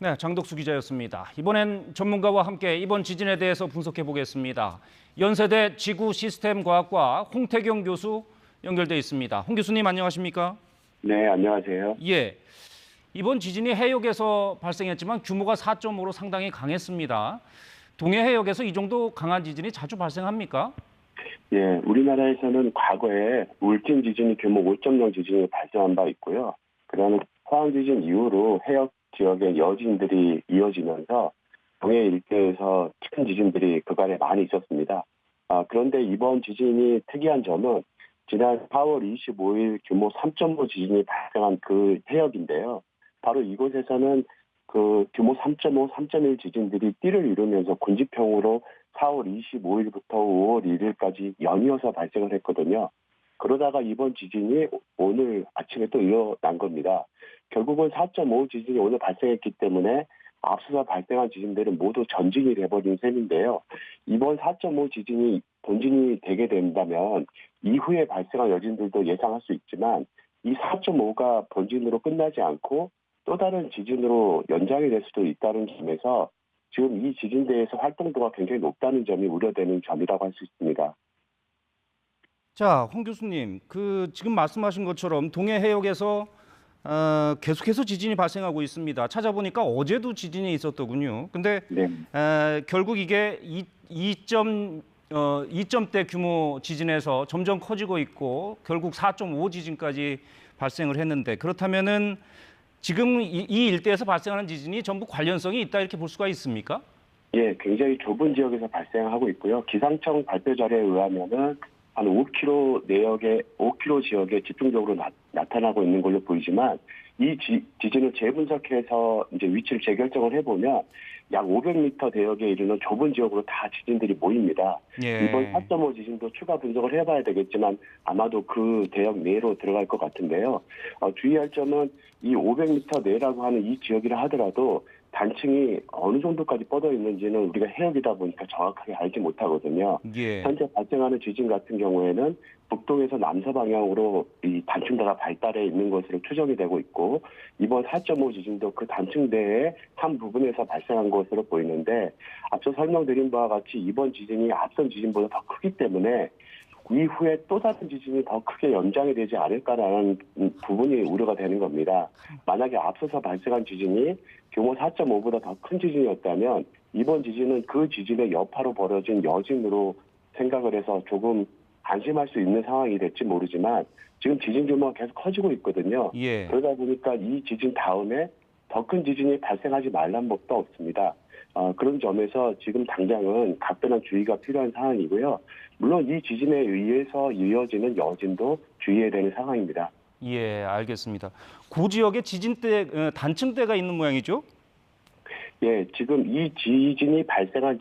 네, 장덕수 기자였습니다. 이번엔 전문가와 함께 이번 지진에 대해서 분석해 보겠습니다. 연세대 지구시스템과학과 홍태경 교수 연결돼 있습니다. 홍 교수님 안녕하십니까? 네, 안녕하세요. 예, 이번 지진이 해역에서 발생했지만 규모가 4.5로 상당히 강했습니다. 동해 해역에서 이 정도 강한 지진이 자주 발생합니까? 예, 우리나라에서는 과거에 울진 지진이 규모 5.0 지진이 발생한 바 있고요. 그다음에 포항 지진 이후로 해역 지역의 여진들이 이어지면서 동해 일대에서 큰 지진들이 그간에 많이 있었습니다. 그런데 이번 지진이 특이한 점은 지난 4월 25일 규모 3.5 지진이 발생한 그 해역인데요. 바로 이곳에서는 그 규모 3.5, 3.1 지진들이 띠를 이루면서 군지평으로 4월 25일부터 5월 1일까지 연이어서 발생을 했거든요. 그러다가 이번 지진이 오늘 아침에 또 일어난 겁니다. 결국은 4.5 지진이 오늘 발생했기 때문에 앞서서 발생한 지진들은 모두 전진이 돼버린 셈인데요. 이번 4.5 지진이 본진이 되게 된다면 이후에 발생한 여진들도 예상할 수 있지만 이 4.5가 본진으로 끝나지 않고 또 다른 지진으로 연장이 될 수도 있다는 점에서 지금 이 지진대에서 활동도가 굉장히 높다는 점이 우려되는 점이라고 할 수 있습니다. 자, 홍 교수님, 지금 말씀하신 것처럼 동해 해역에서 계속해서 지진이 발생하고 있습니다. 찾아보니까 어제도 지진이 있었더군요. 근데 네. 결국 이게 2점대 규모 지진에서 점점 커지고 있고 결국 4.5 지진까지 발생을 했는데 그렇다면은 지금 이 일대에서 발생하는 지진이 전부 관련성이 있다 이렇게 볼 수가 있습니까? 예, 굉장히 좁은 지역에서 발생하고 있고요. 기상청 발표 자료에 의하면은 한 5km 내역의 5km 지역에 집중적으로 나타나고 있는 걸로 보이지만 이 지진을 재분석해서 이제 위치를 재결정을 해보면 약 500m 대역에 이르는 좁은 지역으로 다 지진들이 모입니다. 예. 이번 4.5 지진도 추가 분석을 해봐야 되겠지만 아마도 그 대역 내로 들어갈 것 같은데요. 주의할 점은 이 500m 내라고 하는 이 지역이라 하더라도 단층이 어느 정도까지 뻗어 있는지는 우리가 해역이다 보니까 정확하게 알지 못하거든요. 예. 현재 발생하는 지진 같은 경우에는 북동에서 남서 방향으로 이 단층대가 발달해 있는 것으로 추정이 되고 있고 이번 4.5 지진도 그 단층대의 한 부분에서 발생한 것으로 보이는데 앞서 설명드린 바와 같이 이번 지진이 앞선 지진보다 더 크기 때문에 이후에 또 다른 지진이 더 크게 연장이 되지 않을까라는 부분이 우려가 되는 겁니다. 만약에 앞서서 발생한 지진이 규모 4.5보다 더 큰 지진이었다면 이번 지진은 그 지진의 여파로 벌어진 여진으로 생각을 해서 조금 안심할 수 있는 상황이 될지 모르지만 지금 지진 규모가 계속 커지고 있거든요. 예. 그러다 보니까 이 지진 다음에 더 큰 지진이 발생하지 말란 법도 없습니다. 그런 점에서 지금 당장은 각별한 주의가 필요한 상황이고요. 물론 이 지진에 의해서 이어지는 여진도 주의해야 되는 상황입니다. 예, 알겠습니다. 그 지역에 지진대, 단층대가 있는 모양이죠? 예, 지금 이 지진이 발생한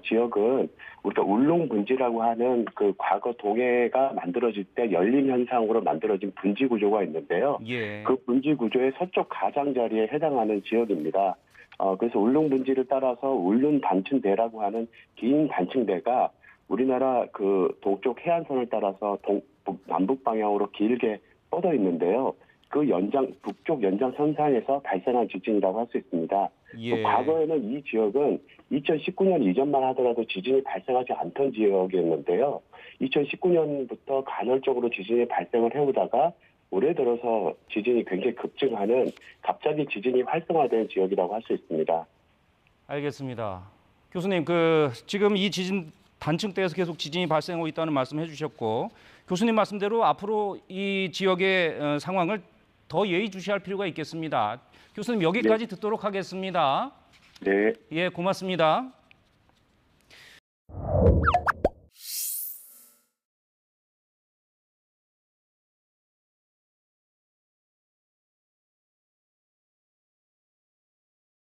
지역은 우리가 울릉분지라고 하는 그 과거 동해가 만들어질 때 열림 현상으로 만들어진 분지 구조가 있는데요. 예. 그 분지 구조의 서쪽 가장자리에 해당하는 지역입니다. 그래서 울릉분지를 따라서 울릉단층대라고 하는 긴 단층대가 우리나라 그 동쪽 해안선을 따라서 남북 방향으로 길게 뻗어 있는데요. 그 북쪽 연장선상에서 발생한 지진이라고 할 수 있습니다. 예. 과거에는 이 지역은 2019년 이전만 하더라도 지진이 발생하지 않던 지역이었는데요. 2019년부터 간헐적으로 지진이 발생을 해오다가 올해 들어서 지진이 굉장히 급증하는 갑자기 지진이 활성화된 지역이라고 할 수 있습니다. 알겠습니다. 교수님, 지금 이 지진 단층대에서 계속 지진이 발생하고 있다는 말씀해 주셨고 교수님 말씀대로 앞으로 이 지역의 상황을 더 예의주시할 필요가 있겠습니다. 교수님 여기까지 듣도록 하겠습니다. 네. 예, 고맙습니다.